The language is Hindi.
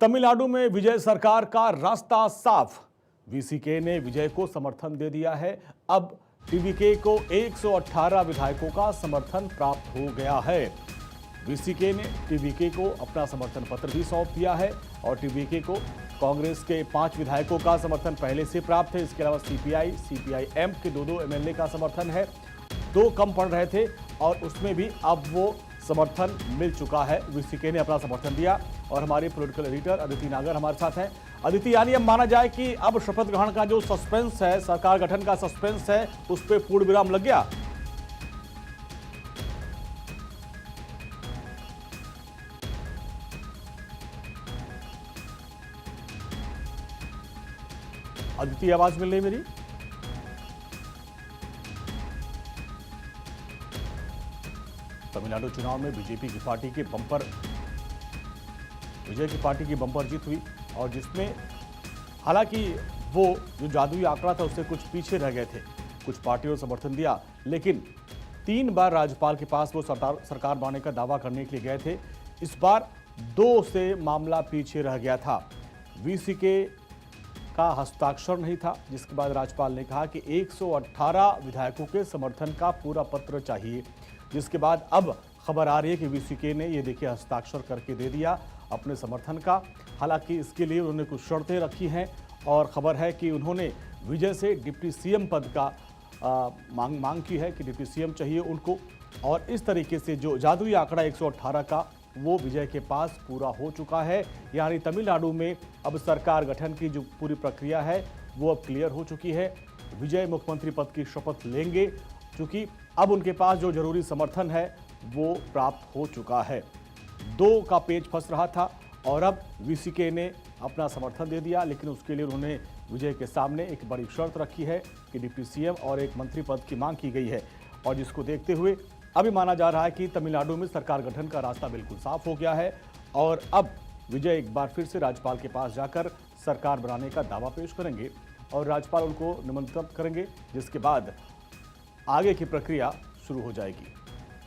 तमिलनाडु में विजय सरकार का रास्ता साफ। वीसीके ने विजय को समर्थन दे दिया है। अब टीवीके को 118 विधायकों का समर्थन प्राप्त हो गया है। वीसीके ने टीवीके को अपना समर्थन पत्र भी सौंप दिया है और टीवीके को कांग्रेस के 5 विधायकों का समर्थन पहले से प्राप्त है। इसके अलावा सीपीआई, सीपीआईएम के दो एमएलए का समर्थन है। 2 कम पड़ रहे थे और उसमें भी अब वो समर्थन मिल चुका है। वीसीके ने अपना समर्थन दिया और हमारे पॉलिटिकल एडिटर अदिति नागर हमारे साथ हैं। अदिति, यानी अब माना जाए कि अब शपथ ग्रहण का जो सस्पेंस है, सरकार गठन का सस्पेंस है, उस पर पूर्ण विराम लग गया। अदिति, आवाज मिल रही मेरी? तमिलनाडु चुनाव में बीजेपी की पार्टी के बंपर विजय की पार्टी की बंपर जीत हुई और जिसमें हालांकि वो जो जादुई आंकड़ा था उससे कुछ पीछे रह गए थे। कुछ पार्टियों ने समर्थन दिया, लेकिन 3 बार राज्यपाल के पास वो सरकार बनाने का दावा करने के लिए गए थे। इस बार 2 से मामला पीछे रह गया था। वीसीके का हस्ताक्षर नहीं था, जिसके बाद राज्यपाल ने कहा कि 118 विधायकों के समर्थन का पूरा पत्र चाहिए। जिसके बाद अब खबर आ रही है कि वीसीके ने ये देखिए हस्ताक्षर करके दे दिया अपने समर्थन का। हालांकि इसके लिए उन्होंने कुछ शर्तें रखी हैं और खबर है कि उन्होंने विजय से डिप्टी सीएम पद का मांग की है कि डिप्टी सीएम चाहिए उनको। और इस तरीके से जो जादुई आंकड़ा 118 का वो विजय के पास पूरा हो चुका है। यानी तमिलनाडु में अब सरकार गठन की जो पूरी प्रक्रिया है वो अब क्लियर हो चुकी है। विजय मुख्यमंत्री पद की शपथ लेंगे, क्योंकि अब उनके पास जो जरूरी समर्थन है वो प्राप्त हो चुका है। 2 का पेच फंस रहा था और अब वीसीके ने अपना समर्थन दे दिया, लेकिन उसके लिए उन्होंने विजय के सामने एक बड़ी शर्त रखी है कि डिप्टी सीएम और एक मंत्री पद की मांग की गई है। और जिसको देखते हुए अभी माना जा रहा है कि तमिलनाडु में सरकार गठन का रास्ता बिल्कुल साफ हो गया है और अब विजय एक बार फिर से राज्यपाल के पास जाकर सरकार बनाने का दावा पेश करेंगे और राज्यपाल उनको निमंत्रित करेंगे, जिसके बाद आगे की प्रक्रिया शुरू हो जाएगी।